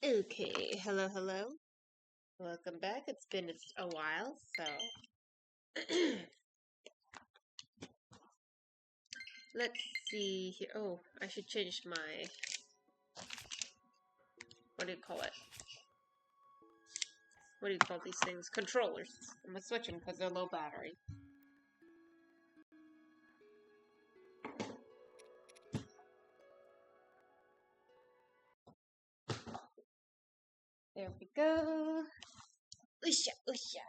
Okay, hello. Welcome back. It's been a while, so let's see here. Oh, I should change my, what do you call it? What do you call these things? Controllers. I'm gonna switch them because they're low battery. There we go. Oosha, oosha.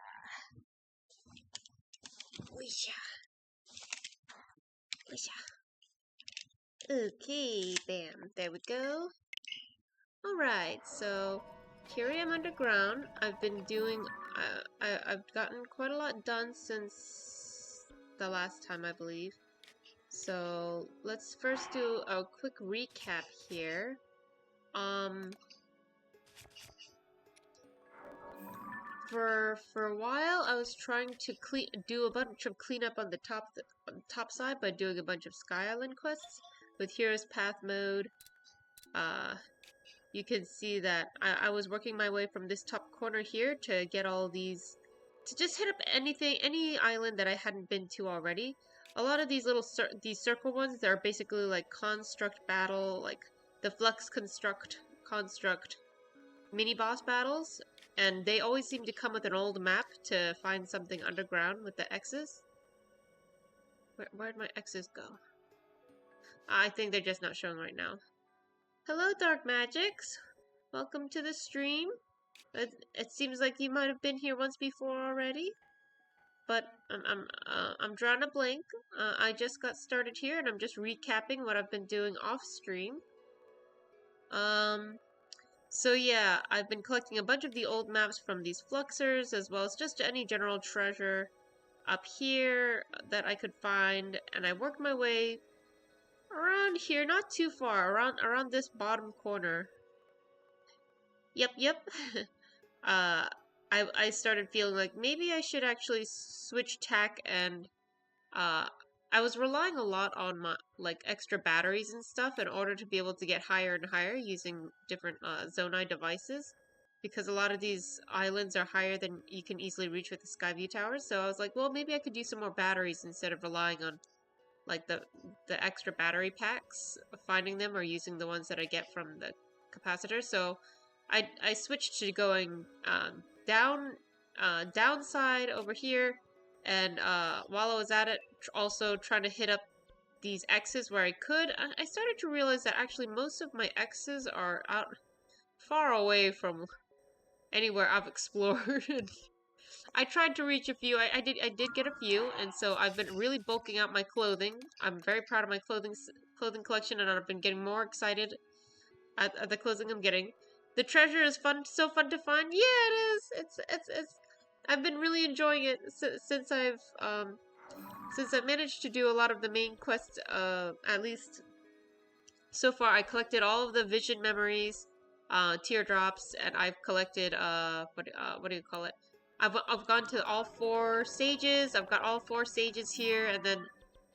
Oosha. Oosha. Okay, bam. There we go. Alright, so here I am underground. I've been doing, I've gotten quite a lot done since the last time, I believe. So let's first do a quick recap here. For a while, I was trying to do a bunch of cleanup on the top side by doing a bunch of Sky Island quests with Hero's Path mode. You can see that I was working my way from this top corner here to get all these, to just hit up any island that I hadn't been to already. A lot of these little these circle ones, they're basically like construct battle, like the Flux construct mini boss battles, and they always seem to come with an old map to find something underground with the X's. Where'd my X's go? I think they're just not showing right now. Hello, Dark Magics. Welcome to the stream. It seems like you might have been here once before already, but I'm drawing a blank. I just got started here, and I'm just recapping what I've been doing off stream. So yeah, I've been collecting a bunch of the old maps from these fluxers, as well as just any general treasure up here that I could find, and I worked my way around here, not too far, around this bottom corner. Yep. I started feeling like maybe I should actually switch tack, and I was relying a lot on my extra batteries and stuff in order to be able to get higher and higher using different Zonai devices, because a lot of these islands are higher than you can easily reach with the Skyview towers. So I was like, well, maybe I could use some more batteries instead of relying on like the extra battery packs, finding them, or using the ones that I get from the capacitor. So I switched to going downside over here, and while I was at it, also trying to hit up these X's where I could. I started to realize that actually most of my X's are out far away from anywhere I've explored. I tried to reach a few. I did get a few, and so I've been really bulking out my clothing. I'm very proud of my clothing collection, and I've been getting more excited at the clothing I'm getting. The treasure is so fun to find. Yeah, it is. It's. I've been really enjoying it since I've managed to do a lot of the main quests. At least so far, I collected all of the vision memories, teardrops, and I've collected what do you call it? I've gone to all 4 stages. I've got all 4 stages here, and then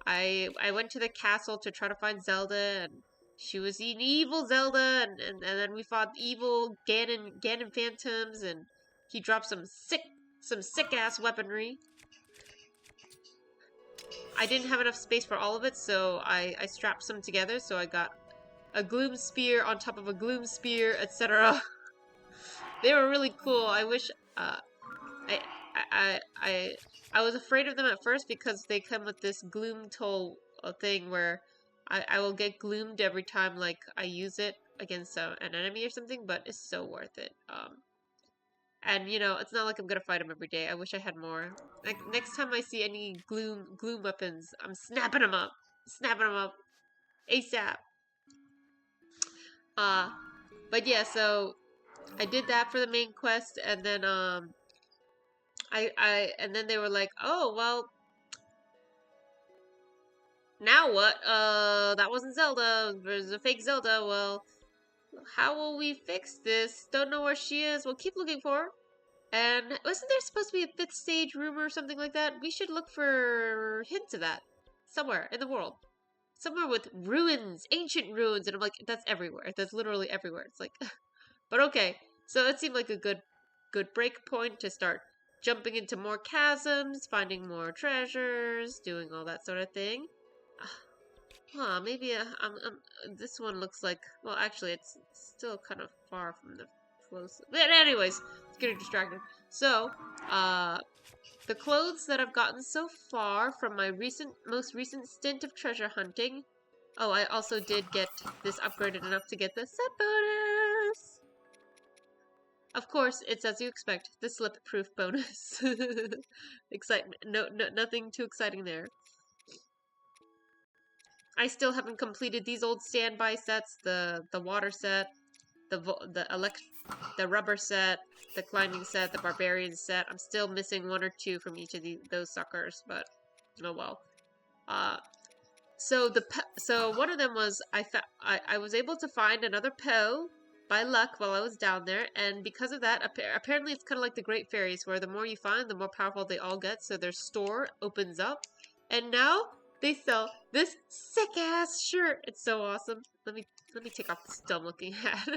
I went to the castle to try to find Zelda, and she was an evil Zelda, and then we fought evil Ganon phantoms, and he dropped some sick ass weaponry. I didn't have enough space for all of it, so I strapped some together. So I got a gloom spear on top of a gloom spear, etc. They were really cool. I wish I was afraid of them at first because they come with this gloom toll thing where I will get gloomed every time like I use it against an enemy or something, but it's so worth it. And you know, it's not like I'm gonna fight them every day. I wish I had more. Like next time I see any gloom weapons, I'm snapping them up, ASAP. But yeah, so I did that for the main quest, and then and then they were like, oh well, now what? That wasn't Zelda. There's a fake Zelda. Well, how will we fix this? Don't know where she is. We'll keep looking for her. And wasn't there supposed to be a 5th stage room or something like that? We should look for hints of that somewhere in the world. Somewhere with ruins, ancient ruins. And I'm like, that's everywhere. That's literally everywhere. It's like, But okay, so it seemed like a good break point to start jumping into more chasms, finding more treasures, doing all that sort of thing. Huh, maybe this one looks like, well, actually, it's still kind of far from the close. But anyways, it's getting distracted. So, the clothes that I've gotten so far from my most recent stint of treasure hunting. Oh, I also did get this upgraded enough to get the set bonus. Of course, it's as you expect, the slip-proof bonus. Excitement. No, nothing too exciting there. I still haven't completed these old standby sets, the water set, the rubber set, the climbing set, the barbarian set. I'm still missing one or two from each of those suckers, but oh well. So one of them was I was able to find another Poe by luck while I was down there, and because of that, apparently it's kind of like the Great Fairies, where the more you find, the more powerful they all get. So their store opens up, and now they sell this sick ass shirt. It's so awesome. Let me take off this dumb looking hat.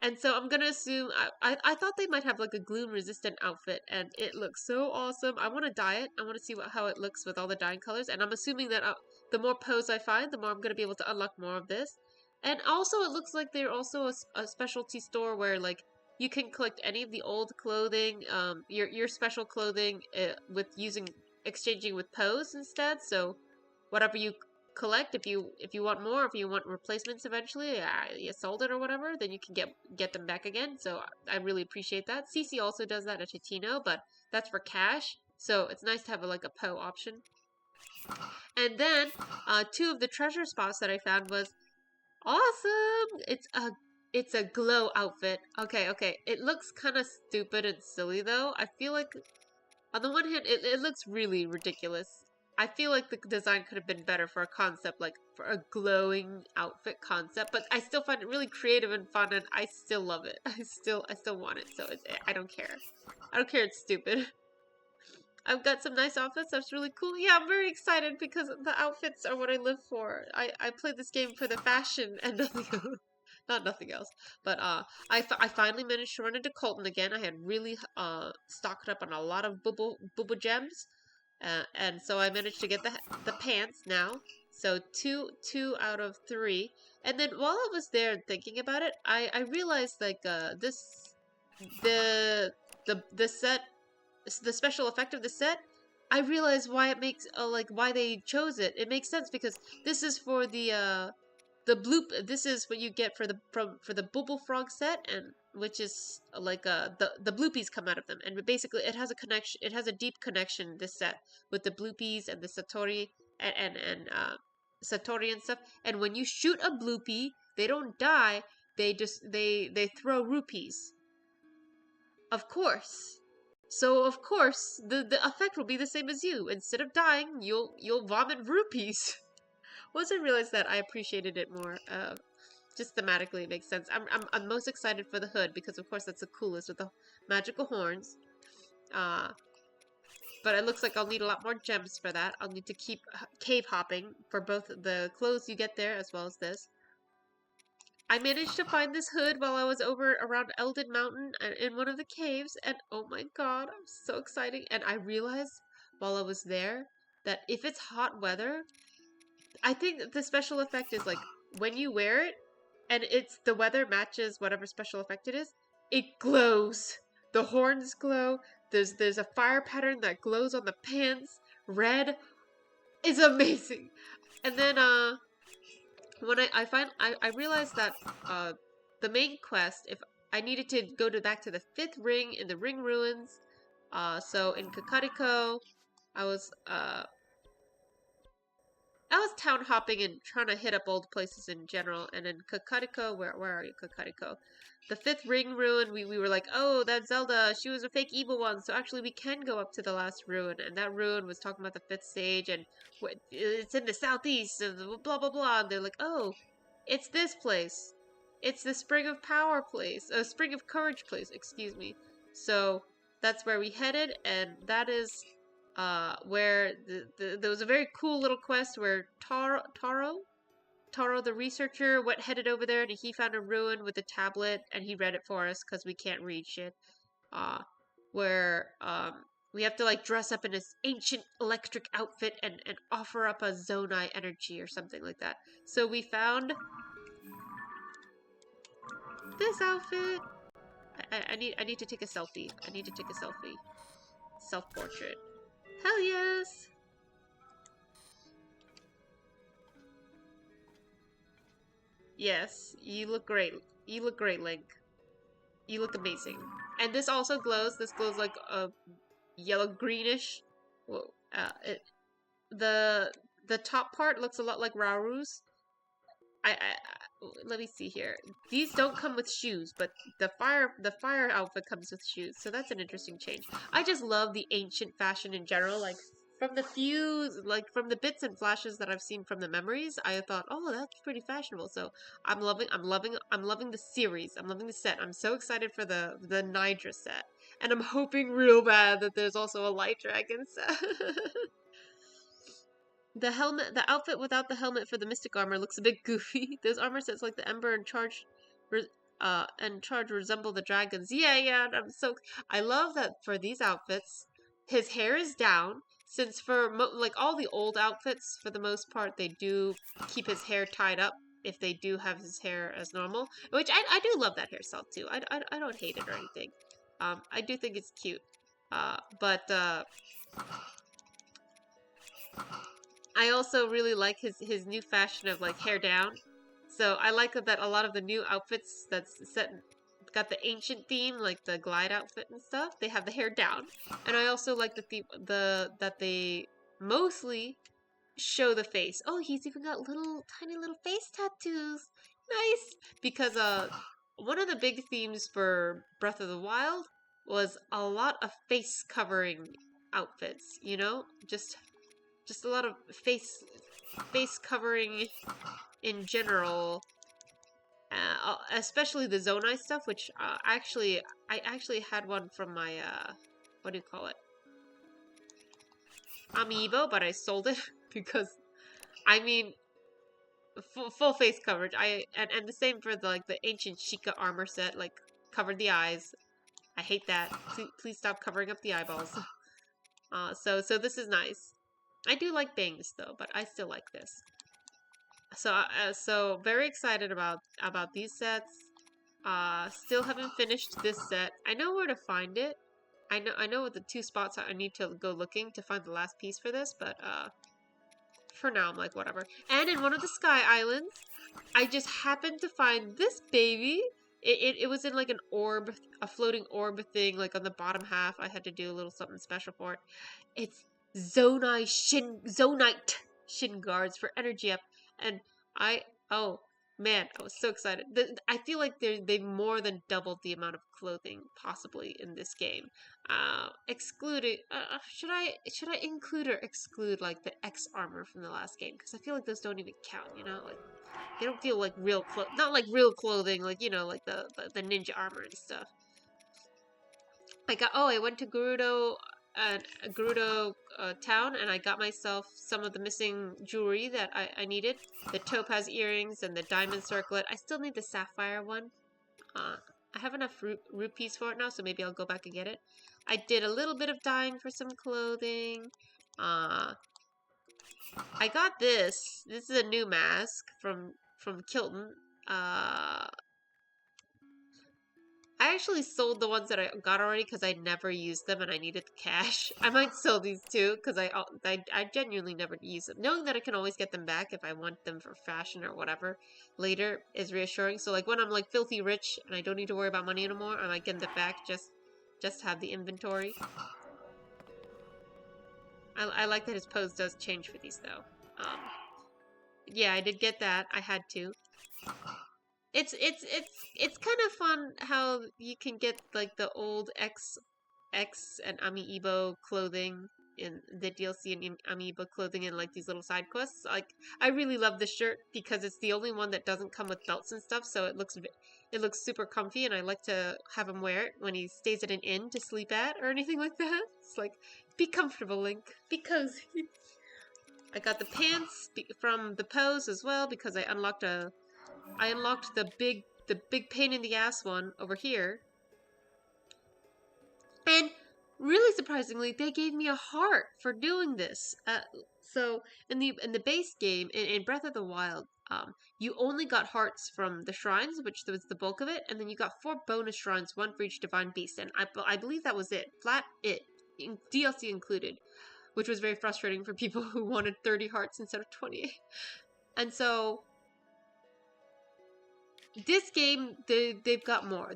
And so I'm gonna assume I thought they might have like a gloom resistant outfit, and it looks so awesome. I want to dye it. I want to see how it looks with all the dyeing colors, and I'm assuming that the more pose I find, the more I'm gonna be able to unlock more of this. And also, it looks like they're also a specialty store where like you can collect any of the old clothing, your special clothing, with exchanging with pose instead. So whatever you collect, if you want more, if you want replacements eventually, you sold it or whatever, then you can get them back again. So I really appreciate that. CC also does that at Totino, but that's for cash. So it's nice to have like a Poe option. And then two of the treasure spots that I found was awesome. It's a glow outfit. Okay. It looks kind of stupid and silly though. I feel like on the one hand, it looks really ridiculous. I feel like the design could have been better for a concept, like for a glowing outfit concept, but I still find it really creative and fun, and I still love it. I still want it, so I don't care. I don't care, it's stupid. I've got some nice outfits, that's really cool. Yeah, I'm very excited because the outfits are what I live for. I play this game for the fashion and nothing else. Not nothing else. But I finally managed to run into Colton again. I had really stocked up on a lot of bubble gems. And so I managed to get the pants now. So two out of three. And then while I was there thinking about it, I realized like the set, the special effect of the set, I realized why it makes like why they chose it. It makes sense because this is for the bloop. This is what you get for the Bubble Frog set, and which is like the bloopies come out of them, and basically it has a connection. It has a deep connection, this set, with the bloopies and the Satori and Satori and stuff. And when you shoot a bloopy, they don't die. They throw rupees. Of course. So of course the effect will be the same as you. Instead of dying, you'll vomit rupees. Once I realized that, I appreciated it more. Just thematically, it makes sense. I'm most excited for the hood because, of course, that's the coolest with the magical horns. But it looks like I'll need a lot more gems for that. I'll need to keep cave hopping for both the clothes you get there as well as this. I managed to find this hood while I was over around Eldin Mountain in one of the caves, and oh my god, I'm so exciting. And I realized while I was there that if it's hot weather, I think the special effect is like when you wear it and the weather matches whatever special effect it is, it glows. The horns glow. There's a fire pattern that glows on the pants. Red. It's amazing. And then when I realized that the main quest, if I needed to go back to the 5th ring in the ring ruins, so in Kakariko, I was town hopping and trying to hit up old places in general. And in Kakariko, where are you, Kakariko? The 5th ring ruin, we were like, oh, that Zelda, she was a fake evil one, so actually we can go up to the last ruin. And that ruin was talking about the 5th stage, and it's in the southeast, and blah, blah, blah. And they're like, oh, it's this place. It's the Spring of Power place. Spring of Courage place, excuse me. So that's where we headed, and that is where there was a very cool little quest where Taro Taro the researcher headed over there and he found a ruin with a tablet and he read it for us because we can't read shit. Uh, where we have to like dress up in this ancient electric outfit and offer up a Zonai energy or something like that. So we found this outfit. I need to take a selfie. I need to take a selfie. Self-portrait. Hell yes! Yes, you look great. You look great, Link. You look amazing. And this also glows. This glows like a yellow greenish. Whoa. The top part looks a lot like Rauru's. Let me see here. These don't come with shoes, but the fire outfit comes with shoes, so that's an interesting change. I just love the ancient fashion in general. Like from the bits and flashes that I've seen from the memories, I thought, oh, that's pretty fashionable. So I'm loving the series. I'm loving the set. I'm so excited for the Nidra set, and I'm hoping real bad that there's also a Light Dragon set. The outfit without the helmet for the Mystic armor looks a bit goofy. Those armor sets like the Ember and Charge resemble the dragons. Yeah, I love that for these outfits, his hair is down. Since for like all the old outfits, for the most part, they do keep his hair tied up if they do have his hair as normal. Which I do love that hairstyle too. I don't hate it or anything. I do think it's cute. But I also really like his new fashion of like hair down. So I like that a lot of the new outfits got the ancient theme, like the glide outfit and stuff. They have the hair down, and I also like that they mostly show the face. Oh, he's even got tiny little face tattoos. Nice, because one of the big themes for Breath of the Wild was a lot of face covering outfits. You know, just a lot of face covering in general, especially the Zonai stuff, which I actually had one from my what do you call it, amiibo, but I sold it because I mean full face coverage. And the same for the ancient Sheikah armor set, like covered the eyes. I hate that. Please stop covering up the eyeballs. So this is nice. I do like bangs though, but I still like this. So very excited about these sets. Still haven't finished this set. I know where to find it. I know what the two spots I need to go looking to find the last piece for this, but for now I'm like whatever. And in one of the Sky Islands, I just happened to find this baby. It was in like an orb, a floating orb thing, like on the bottom half. I had to do a little something special for it. It's Zonite shin guards for energy up. And oh man, I was so excited. I feel like they've more than doubled the amount of clothing possibly in this game. Excluding, should I include or exclude like the X armor from the last game? Because I feel like those don't even count, you know, like they don't feel like not like real clothing, like you know, like the ninja armor and stuff. I went to Gerudo town, and I got myself some of the missing jewelry that I needed. The topaz earrings and the diamond circlet. I still need the sapphire one. I have enough rupees for it now, so maybe I'll go back and get it. I did a little bit of dyeing for some clothing. I got this. This is a new mask from Kilton. I actually sold the ones that I got already because I never used them and I needed the cash. I might sell these too because I genuinely never use them. Knowing that I can always get them back if I want them for fashion or whatever later is reassuring. So like when I'm like filthy rich and I don't need to worry about money anymore, I might get them back just to have the inventory. I like that his pose does change for these though. Yeah, I did get that. I had to. It's kind of fun how you can get like the old X and Amiibo clothing in the DLC and Amiibo clothing in like these little side quests. Like I really love this shirt because it's the only one that doesn't come with belts and stuff, so it looks super comfy, and I like to have him wear it when he stays at an inn to sleep at or anything like that. It's like, be comfortable, Link. Be cozy. I got the pants from the pose as well because I unlocked the big pain in the ass one over here. And really surprisingly, they gave me a heart for doing this. So in the base game in Breath of the Wild, you only got hearts from the shrines, which was the bulk of it, and then you got 4 bonus shrines, one for each divine beast, and I believe that was it, DLC included, which was very frustrating for people who wanted 30 hearts instead of 28. And so this game, they've got more.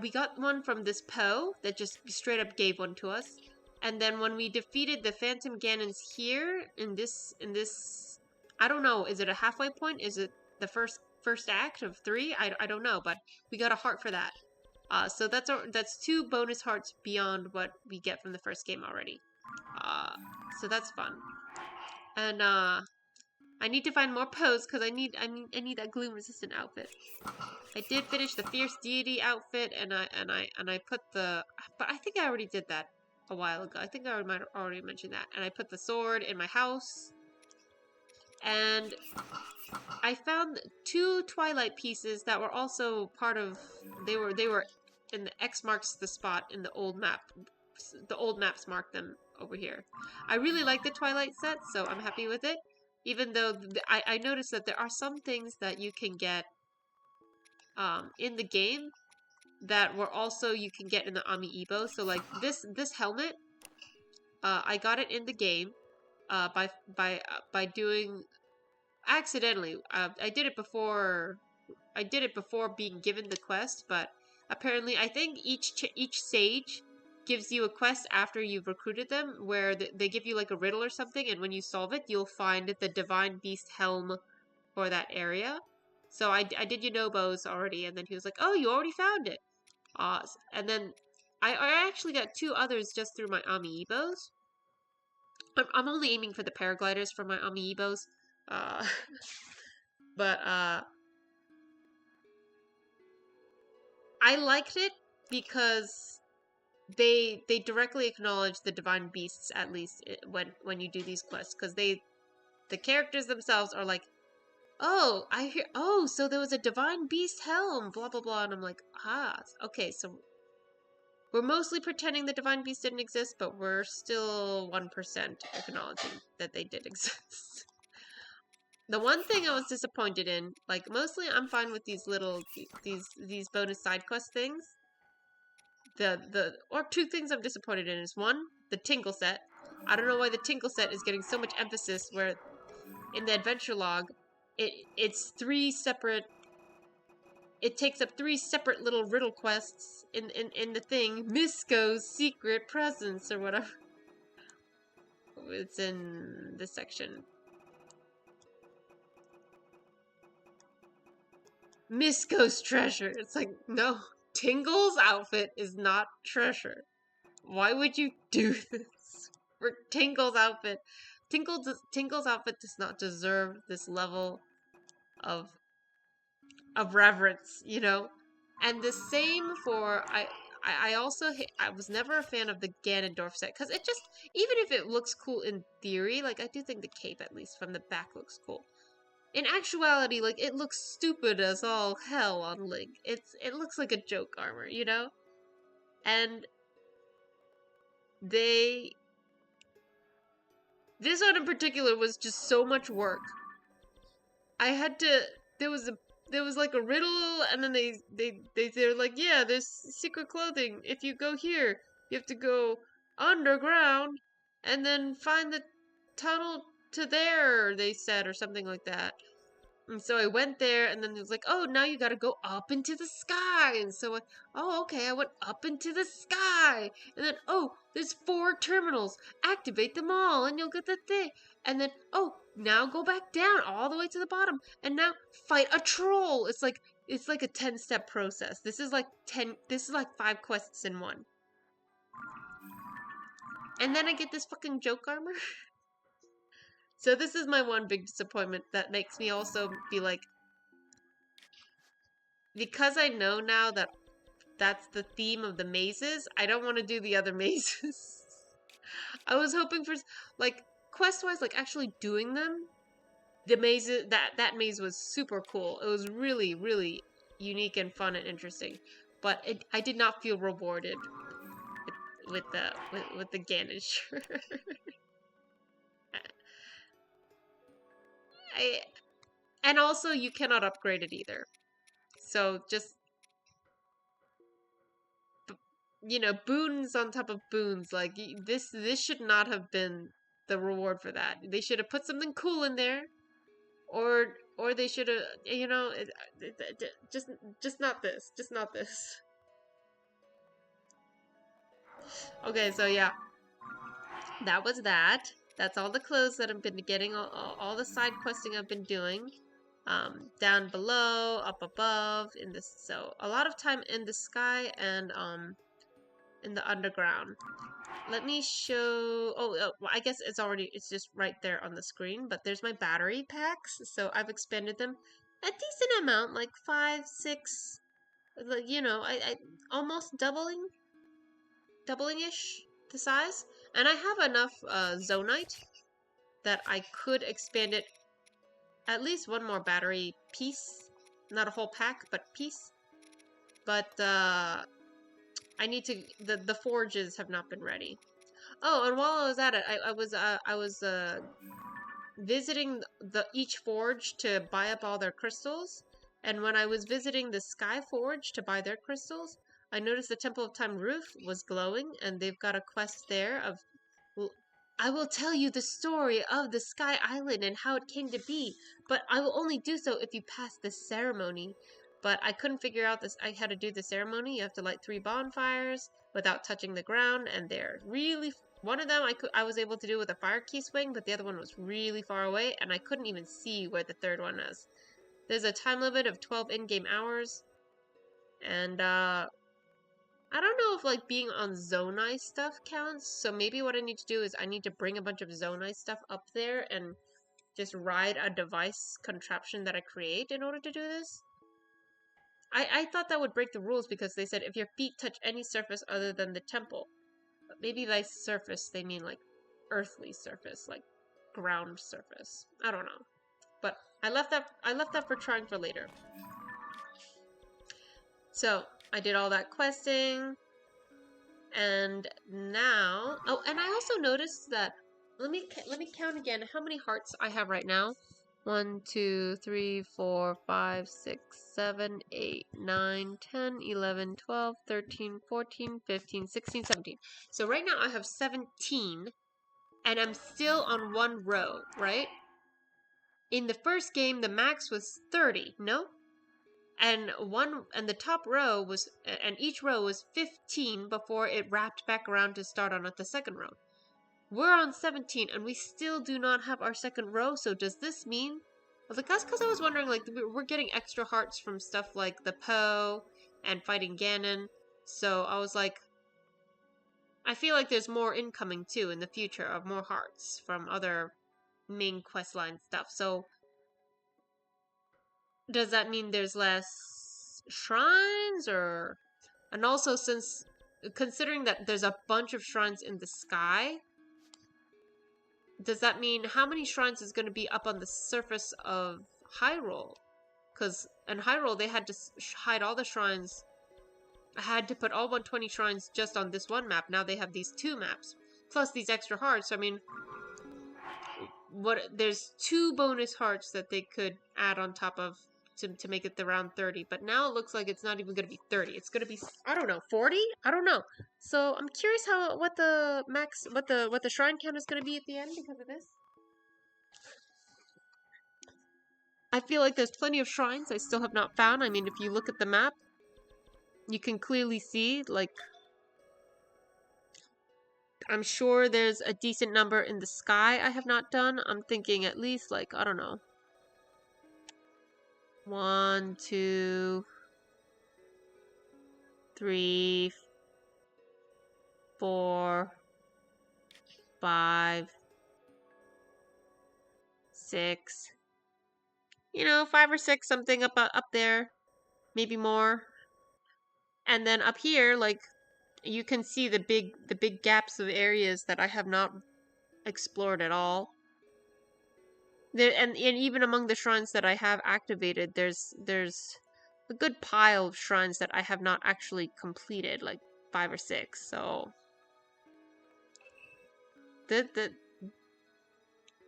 We got one from this Poe that just straight up gave one to us, and then when we defeated the Phantom Ganons here in this, I don't know, is it a halfway point? Is it the first act of 3? I don't know, but we got a heart for that. So that's 2 bonus hearts beyond what we get from the first game already. So that's fun. And I need to find more Poes because I need that gloom resistant outfit. I did finish the Fierce Deity outfit, and I put the, but I think I already did that a while ago. I think I might have already mentioned that. And I put the sword in my house, and I found 2 Twilight pieces that were also part of. They were in the X marks the spot in the old map. The old maps mark them over here. I really like the Twilight set, so I'm happy with it. Even though I noticed that there are some things that you can get in the game that were also you can get in the amiibo. So like this helmet, I got it in the game by doing accidentally. I did it before being given the quest, but apparently I think each sage gives you a quest after you've recruited them, where they give you like a riddle or something, and when you solve it, you'll find the Divine Beast helm for that area. So I did Yunobo's already, and then he was like, "Oh, you already found it." And then I actually got 2 others just through my amiibos. I'm only aiming for the paragliders for my amiibos, but I liked it because they directly acknowledge the divine beasts, at least when you do these quests, because the characters themselves are like, oh, so there was a divine beast helm, blah blah blah, and I'm like, okay, so we're mostly pretending the divine beast didn't exist, but we're still 1% acknowledging that they did exist. The one thing I was disappointed in, like mostly I'm fine with these little these bonus side quest things. Or 2 things I'm disappointed in is 1, the Tinkle set. I don't know why the Tinkle set is getting so much emphasis, where in the adventure log it's 3 separate. It takes up 3 separate little riddle quests in the thing. Misko's secret presence or whatever. It's in this section. Misko's treasure. It's like, no, Tingle's outfit is not treasure. Why would you do this for Tingle's outfit? Tingle's outfit does not deserve this level of reverence, you know? And the same for I also I was never a fan of the Ganondorf set, because it just, even if it looks cool in theory, like I do think the cape, at least from the back, looks cool. In actuality, like, it looks stupid as all hell on Link. It looks like a joke armor, you know? And this one in particular was just so much work. I had to, there was like a riddle, and then they're like, yeah, there's secret clothing. If you go here, you have to go underground and then find the tunnel to there, they said, or something like that. And so I went there, and then it was like, oh, now you gotta go up into the sky. And so I went up into the sky. And then, oh, there's 4 terminals. Activate them all, and you'll get the thing. And then, oh, now go back down all the way to the bottom. And now fight a troll. It's like a 10-step process. This is like 5 quests in one. And then I get this fucking joke armor. So this is my one big disappointment that makes me also be like, because I know now that that's the theme of the mazes, I don't want to do the other mazes. I was hoping for, like, quest-wise, like actually doing them, the maze, that maze was super cool. It was really, really unique and fun and interesting. But I did not feel rewarded with the Ganon shirt. I and also you cannot upgrade it either. So just, you know, boons on top of boons. Like this should not have been the reward for that. They should have put something cool in there, or they should have, you know, just not this, just not this. Okay, so yeah, that was that. That's all the clothes that I've been getting, all the side questing I've been doing. Down below, up above, in this, so a lot of time in the sky and in the underground. Let me show. Well, I guess it's just right there on the screen. But there's my battery packs, so I've expanded them a decent amount, like 5, 6. You know, I almost doubling-ish the size, and I have enough Zonite that I could expand it at least one more battery piece, not a whole pack, but piece. But I need to. The forges have not been ready. Oh, and while I was at it, I was visiting each forge to buy up all their crystals. And when I was visiting the Sky Forge to buy their crystals, I noticed the Temple of Time roof was glowing, and they've got a quest there of, I will tell you the story of the Sky Island and how it came to be, but I will only do so if you pass this ceremony. But I couldn't figure out how to do the ceremony. You have to light 3 bonfires without touching the ground, and they're really, one of them I was able to do with a fire key swing, but the other one was really far away, and I couldn't even see where the third one is. There's a time limit of 12 in-game hours, and I don't know if like being on Zonai stuff counts, so maybe what I need to do is I need to bring a bunch of Zonai stuff up there and just ride a device contraption that I create in order to do this. I thought that would break the rules because they said if your feet touch any surface other than the temple. But maybe by surface they mean like earthly surface, like ground surface. I don't know. But I left that for trying for later. So I did all that questing, and now, oh, and I also noticed that, let me count again how many hearts I have right now. 1, 2, 3, 4, 5, 6, 7, 8, 9, 10, 11, 12, 13, 14, 15, 16, 17. So right now I have 17, and I'm still on one row, right? In the first game, the max was 30, no? And the top row was, and each row was 15 before it wrapped back around to start on at the second row. We're on 17 and we still do not have our second row, so does this mean, like, that's because I was wondering, like, we're getting extra hearts from stuff like the Poe and fighting Ganon, so I was like, I feel like there's more incoming too in the future of more hearts from other main questline stuff, so does that mean there's less shrines, or, and also, since considering that there's a bunch of shrines in the sky, does that mean how many shrines is going to be up on the surface of Hyrule? Because in Hyrule they had to hide all the shrines. I had to put all 120 shrines just on this one map. Now they have these 2 maps plus these extra hearts. I mean, there's 2 bonus hearts that they could add on top of to make it the round 30, but now it looks like it's not even going to be 30. It's going to be, I don't know, 40? I don't know. So I'm curious what the shrine count is going to be at the end because of this. I feel like there's plenty of shrines I still have not found. I mean, if you look at the map, you can clearly see, like, I'm sure there's a decent number in the sky I have not done. I'm thinking at least, like, I don't know, 1, 2, 3, 4, 5, 6. You know, 5 or 6, something up there, maybe more. And then up here, like, you can see the big gaps of areas that I have not explored at all. There, and even among the shrines that I have activated, there's a good pile of shrines that I have not actually completed, like 5 or 6. So that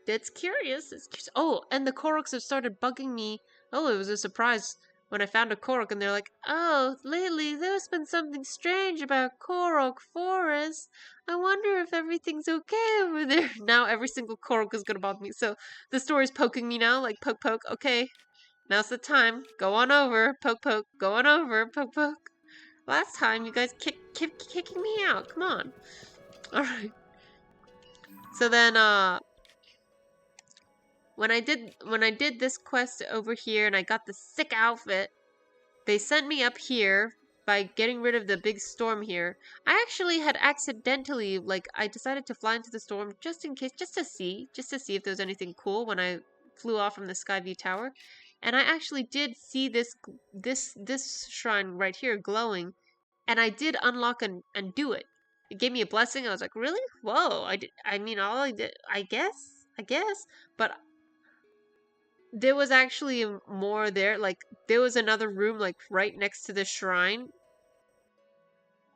it's curious. It's curious. Oh, and the Koroks have started bugging me. Oh, it was a surprise when I found a Korok, and they're like, "Oh, lately there's been something strange about Korok Forest. I wonder if everything's okay over there." Now every single Korok is gonna bother me. So the story's poking me now, like poke poke. Okay, now's the time. Go on over, poke poke. Go on over, poke poke. Last time you guys kept kicking me out. Come on. All right. So then, when I did this quest over here and I got the sick outfit, they sent me up here by getting rid of the big storm here. I actually had accidentally, like, I decided to fly into the storm just in case, just to see if there was anything cool when I flew off from the Skyview Tower. And I actually did see this shrine right here glowing, and I did unlock and do it. It gave me a blessing. I was like, really? Whoa! I mean, all I did. I guess. But there was actually more there. Like, there was another room, like, right next to the shrine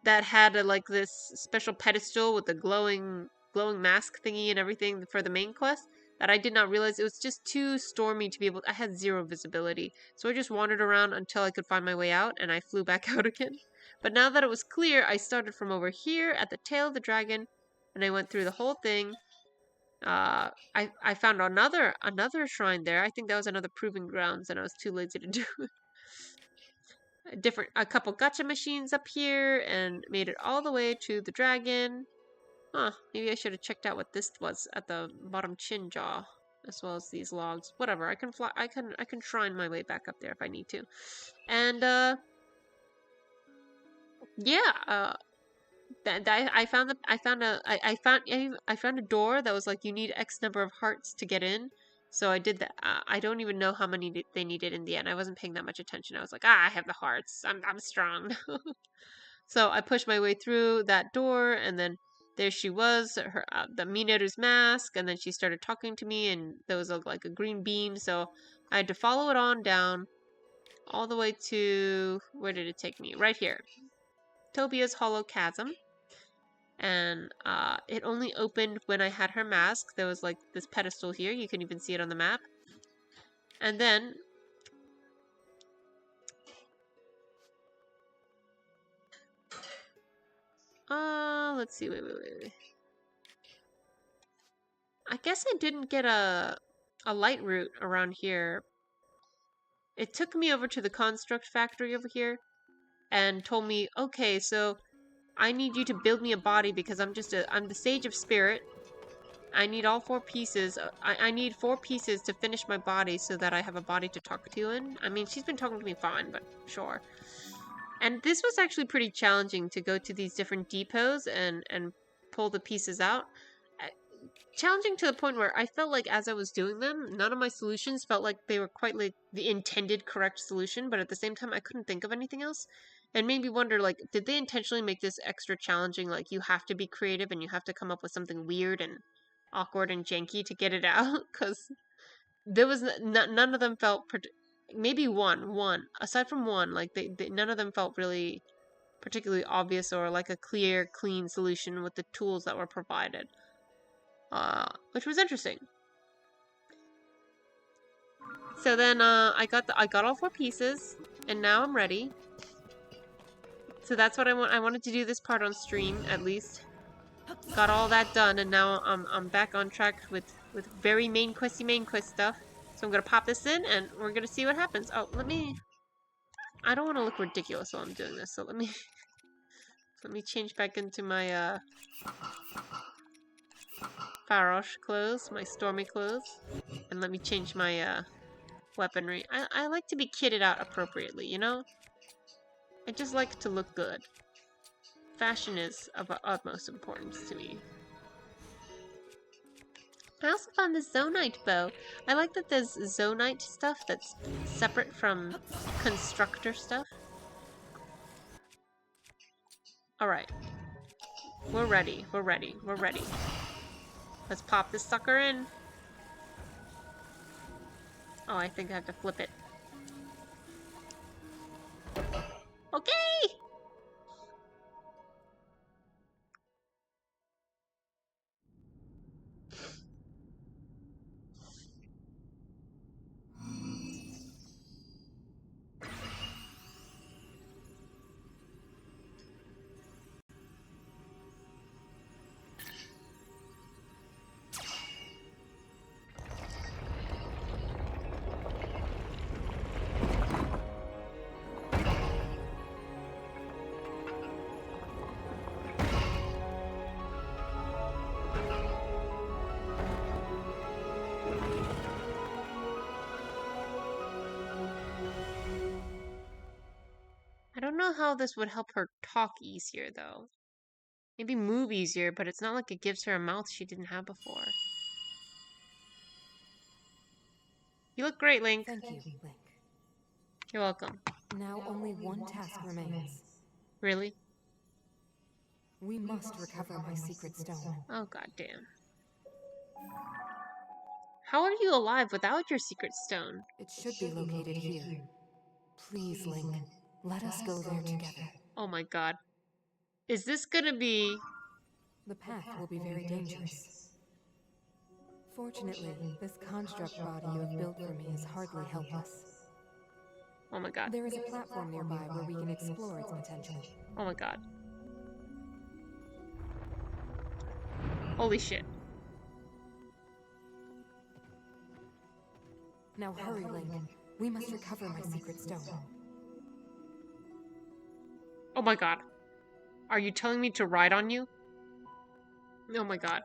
that had like this special pedestal with the glowing mask thingy and everything for the main quest that I did not realize. It was just too stormy to be able. I had zero visibility, so I just wandered around until I could find my way out, and I flew back out again. But now that it was clear, I started from over here at the tail of the dragon, and I went through the whole thing. I found another shrine there. I think that was another proving grounds, and I was too lazy to do a couple gacha machines up here, and made it all the way to the dragon. Huh, maybe I should have checked out what this was at the bottom chin jaw, as well as these logs. Whatever, I can fly. I can shrine my way back up there if I need to. And yeah, I found I found a door that was like, you need X number of hearts to get in. So I did that. I don't even know how many they needed in the end. I wasn't paying that much attention. I was like, I have the hearts. I'm strong. So I pushed my way through that door, and then there she was, her the Mineru's mask, and then she started talking to me, and there was like a green beam. So I had to follow it on down all the way to, where did it take me? Right here, Tobia's Hollow Chasm. And it only opened when I had her mask. There was like this pedestal here. You can even see it on the map. And then let's see. Wait. I guess I didn't get a light route around here. It took me over to the construct factory over here and told me, okay, so I need you to build me a body because I'm the Sage of Spirit. I need all 4 pieces. I need 4 pieces to finish my body so that I have a body to talk to you in. I mean, she's been talking to me fine, but sure. And this was actually pretty challenging to go to these different depots and pull the pieces out. Challenging to the point where I felt like as I was doing them, none of my solutions felt like they were quite like the intended correct solution, but at the same time I couldn't think of anything else. And made me wonder, like, did they intentionally make this extra challenging? Like, you have to be creative and you have to come up with something weird and awkward and janky to get it out? Because there was none of them felt, maybe one. Aside from one, like, none of them felt really particularly obvious or like a clear, clean solution with the tools that were provided. Which was interesting. So then I got all 4 pieces, and now I'm ready. So that's what I want. I wanted to do this part on stream at least. Got all that done, and now I'm back on track with very main quest stuff. So I'm gonna pop this in, and we're gonna see what happens. Oh, I don't want to look ridiculous while I'm doing this, so let me change back into my Farosh clothes, my stormy clothes, and let me change my weaponry. I like to be kitted out appropriately, you know? I just like to look good. Fashion is of utmost importance to me. I also found this Zonite bow. I like that there's Zonite stuff that's separate from constructor stuff. Alright. We're ready. Let's pop this sucker in. Oh, I think I have to flip it. Okay! I don't know how this would help her talk easier, though. Maybe move easier, but it's not like it gives her a mouth she didn't have before. You look great, Link. Thank you, Link. You're welcome. Now only one task remains. Really? We must recover my secret stone. Oh, goddamn. How are you alive without your secret stone? It should be located here. Please, Link, let us go there together. Oh my god. Is this gonna be... The path will be very dangerous. Fortunately, this construct body you have built for me is hardly helpless. Oh my god. There is a platform nearby where we can explore its potential. Oh my god. Holy shit. Now hurry, Link. We must recover my secret stone. Oh my god. Are you telling me to ride on you? Oh my god.